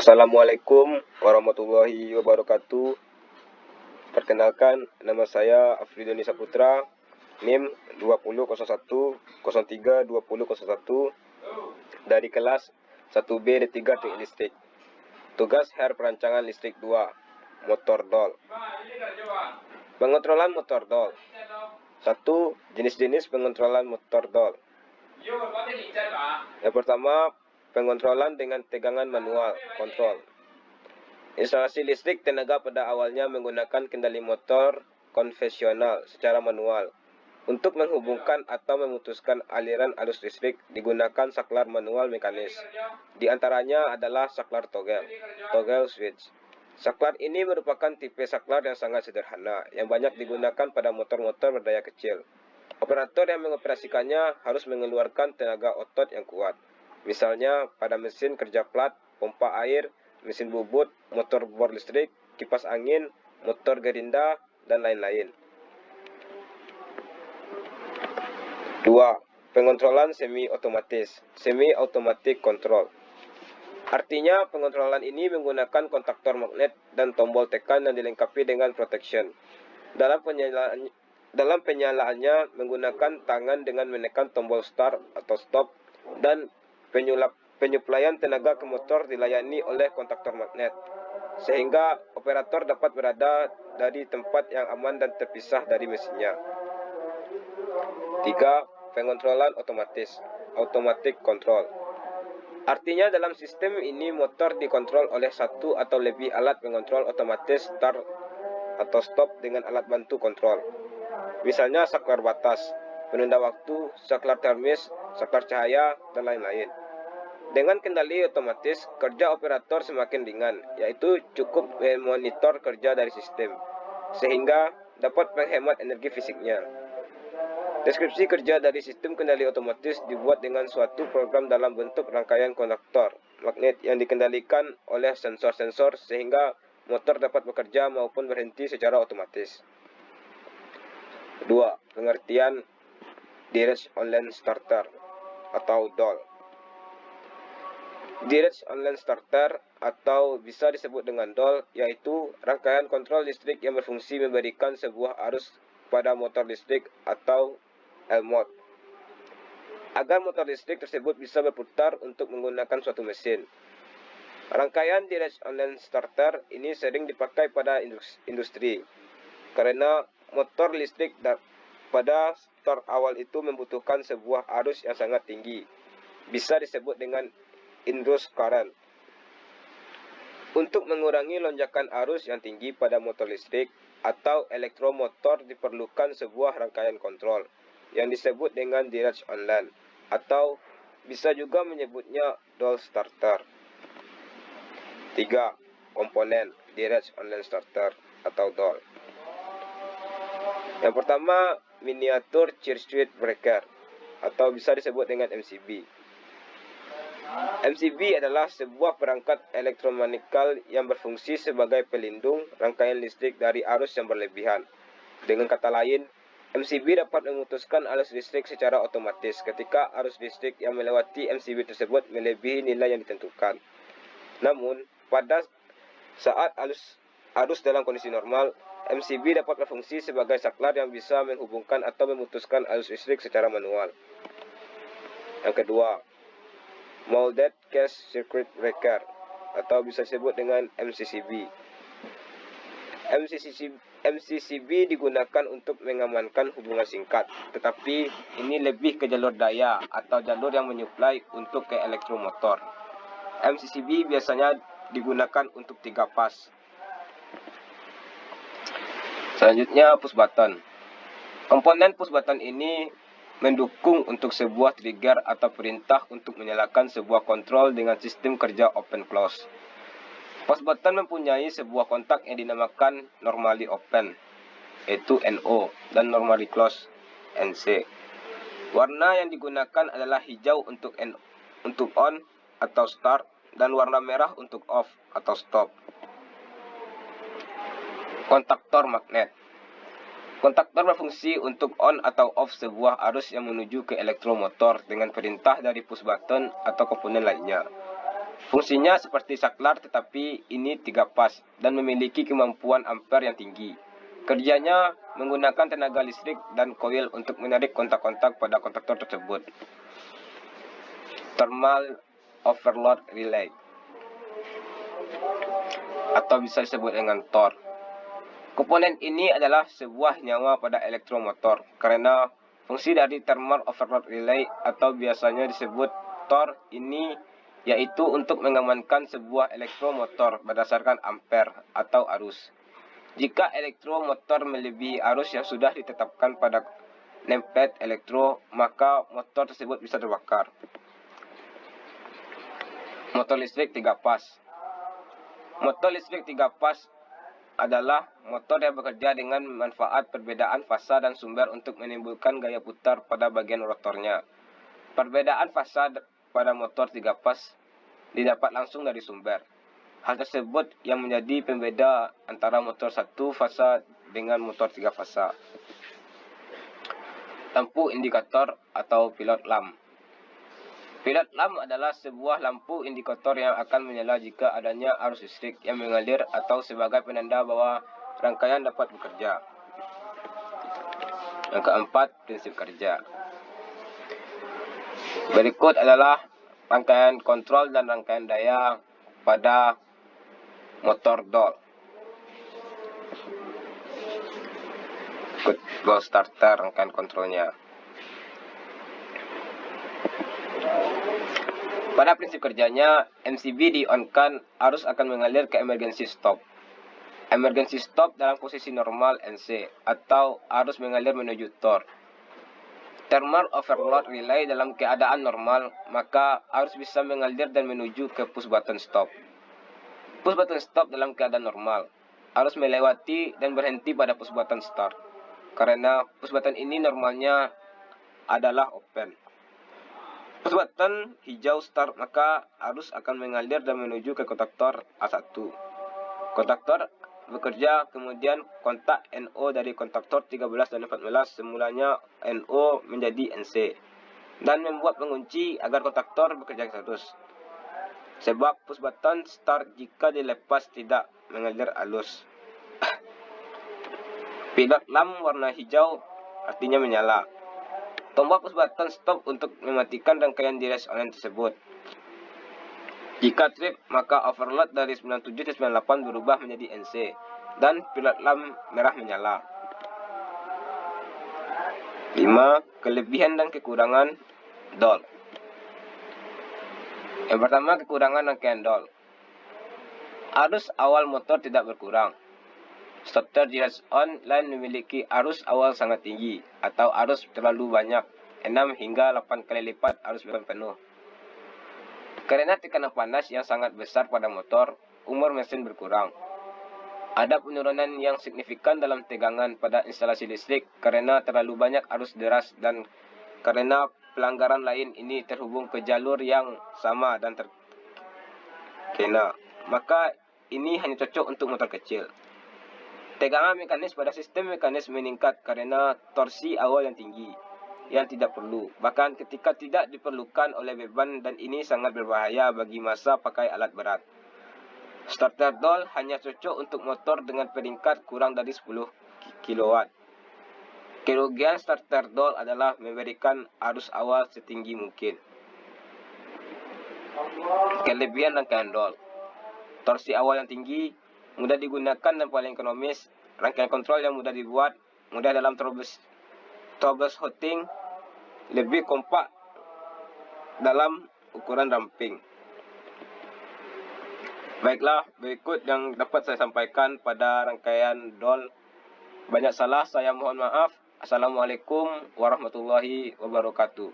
Assalamualaikum warahmatullahi wabarakatuh. Perkenalkan, nama saya Afridoni Saputra, NIM 2001032001 dari kelas 1B D3 Teknik Listrik. Tugas Her Perancangan Listrik 2, Motor Dol. Pengontrolan motor dol. 1. Jenis-jenis pengontrolan motor dol. Yang pertama, pengontrolan dengan tegangan manual, kontrol. Instalasi listrik tenaga pada awalnya menggunakan kendali motor konvensional secara manual. Untuk menghubungkan atau memutuskan aliran arus listrik digunakan saklar manual mekanis. Di antaranya adalah saklar toggle switch. Saklar ini merupakan tipe saklar yang sangat sederhana, yang banyak digunakan pada motor-motor berdaya kecil. Operator yang mengoperasikannya harus mengeluarkan tenaga otot yang kuat. Misalnya pada mesin kerja plat, pompa air, mesin bubut, motor bor listrik, kipas angin, motor gerinda, dan lain-lain. 2. Pengontrolan semi-otomatis, semi-automatic control. Artinya, pengontrolan ini menggunakan kontaktor magnet dan tombol tekan yang dilengkapi dengan protection. Dalam penyalaannya menggunakan tangan dengan menekan tombol start atau stop, dan penyuplaian tenaga ke motor dilayani oleh kontaktor magnet, sehingga operator dapat berada dari tempat yang aman dan terpisah dari mesinnya. 3. Pengontrolan otomatis, automatic control. Artinya dalam sistem ini motor dikontrol oleh satu atau lebih alat pengontrol otomatis start atau stop dengan alat bantu kontrol. Misalnya saklar batas, penunda waktu, saklar termis, saklar cahaya, dan lain-lain. Dengan kendali otomatis, kerja operator semakin ringan, yaitu cukup memonitor kerja dari sistem, sehingga dapat menghemat energi fisiknya. Deskripsi kerja dari sistem kendali otomatis dibuat dengan suatu program dalam bentuk rangkaian kontaktor magnet yang dikendalikan oleh sensor-sensor sehingga motor dapat bekerja maupun berhenti secara otomatis. 2. Pengertian Direct Online Starter atau DOL. Direct Online Starter atau bisa disebut dengan DOL yaitu rangkaian kontrol listrik yang berfungsi memberikan sebuah arus pada motor listrik atau L-mode agar motor listrik tersebut bisa berputar untuk menggunakan suatu mesin. Rangkaian Direct Online Starter ini sering dipakai pada industri karena motor listrik pada start awal itu membutuhkan sebuah arus yang sangat tinggi, bisa disebut dengan induced current. Untuk mengurangi lonjakan arus yang tinggi pada motor listrik atau elektromotor diperlukan sebuah rangkaian kontrol yang disebut dengan direct online atau bisa juga menyebutnya DOL starter. 3. Komponen direct online starter atau DOL. Yang pertama, miniatur circuit breaker atau bisa disebut dengan MCB. MCB adalah sebuah perangkat elektromekanikal yang berfungsi sebagai pelindung rangkaian listrik dari arus yang berlebihan. Dengan kata lain, MCB dapat memutuskan arus listrik secara otomatis ketika arus listrik yang melewati MCB tersebut melebihi nilai yang ditentukan. Namun, pada saat arus dalam kondisi normal, MCB dapat berfungsi sebagai saklar yang bisa menghubungkan atau memutuskan arus listrik secara manual. Yang kedua, Molded Case Circuit Breaker atau bisa disebut dengan MCCB. MCCB digunakan untuk mengamankan hubungan singkat, tetapi ini lebih ke jalur daya atau jalur yang menyuplai untuk ke elektromotor. MCCB biasanya digunakan untuk 3 pas. Selanjutnya, push button. Komponen push button ini mendukung untuk sebuah trigger atau perintah untuk menyalakan sebuah kontrol dengan sistem kerja open close. Push button mempunyai sebuah kontak yang dinamakan normally open, yaitu NO, dan normally close, NC. Warna yang digunakan adalah hijau untuk on atau start, dan warna merah untuk off atau stop. Kontaktor magnet. Kontaktor berfungsi untuk on atau off sebuah arus yang menuju ke elektromotor dengan perintah dari push button atau komponen lainnya. Fungsinya seperti saklar, tetapi ini 3 pas dan memiliki kemampuan ampere yang tinggi. Kerjanya menggunakan tenaga listrik dan koil untuk menarik kontak-kontak pada kontaktor tersebut. Thermal overload relay, atau bisa disebut dengan TOR. Komponen ini adalah sebuah nyawa pada elektromotor, karena fungsi dari thermal overload relay atau biasanya disebut TOR ini yaitu untuk mengamankan sebuah elektromotor berdasarkan ampere atau arus. Jika elektromotor melebihi arus yang sudah ditetapkan pada nameplate elektro, maka motor tersebut bisa terbakar. Motor listrik 3 pas. Motor listrik 3 pas adalah motor yang bekerja dengan manfaat perbedaan fasa dan sumber untuk menimbulkan gaya putar pada bagian rotornya. Perbedaan fasa pada motor 3 pas didapat langsung dari sumber. Hal tersebut yang menjadi pembeda antara motor 1 fasa dengan motor 3 fasa. Lampu indikator atau pilot lamp. Pilot lamp adalah sebuah lampu indikator yang akan menyala jika adanya arus listrik yang mengalir atau sebagai penanda bahwa rangkaian dapat bekerja. Yang keempat, prinsip kerja. Berikut adalah rangkaian kontrol dan rangkaian daya pada motor DOL. Go starter rangkaian kontrolnya. Pada prinsip kerjanya, MCB di-on-kan, arus akan mengalir ke emergency stop. Emergency stop dalam posisi normal NC atau arus mengalir menuju TOR. Thermal overload relay dalam keadaan normal, maka arus bisa mengalir dan menuju ke push button stop. Push button stop dalam keadaan normal, arus melewati dan berhenti pada push button start. Karena push button ini normalnya adalah open. Push button hijau start, maka arus akan mengalir dan menuju ke kontaktor A1. Kontaktor bekerja, kemudian kontak NO dari kontaktor 13 dan 14 semulanya NO menjadi NC dan membuat pengunci agar kontaktor bekerja terus. Sebab push button start jika dilepas tidak mengalir arus. Pilot lamp warna hijau artinya menyala. Tombol push button stop untuk mematikan rangkaian di resonan tersebut. Jika trip, maka overload dari 97 ke 98 berubah menjadi NC dan pilot lamp merah menyala. 5. Kelebihan dan kekurangan DOL. Yang pertama, kekurangan rangkaian DOL. Arus awal motor tidak berkurang. Starter di on line memiliki arus awal sangat tinggi atau arus terlalu banyak, 6 hingga 8 kali lipat arus penuh. Karena tekanan panas yang sangat besar pada motor, umur mesin berkurang. Ada penurunan yang signifikan dalam tegangan pada instalasi listrik karena terlalu banyak arus deras dan karena pelanggaran lain ini terhubung ke jalur yang sama dan terkena. Maka ini hanya cocok untuk motor kecil. Tegangan mekanis pada sistem mekanis meningkat karena torsi awal yang tinggi, yang tidak perlu, bahkan ketika tidak diperlukan oleh beban, dan ini sangat berbahaya bagi masa pakai alat berat. Starter DOL hanya cocok untuk motor dengan peringkat kurang dari 10 kW. Kerugian starter DOL adalah memberikan arus awal setinggi mungkin. Kelebihan rangkaian DOL. Torsi awal yang tinggi, mudah digunakan dan paling ekonomis. Rangkaian kontrol yang mudah dibuat, mudah dalam troubleshooting, lebih kompak dalam ukuran ramping. Baiklah, berikut yang dapat saya sampaikan pada rangkaian DOL. Banyak salah, saya mohon maaf. Assalamualaikum warahmatullahi wabarakatuh.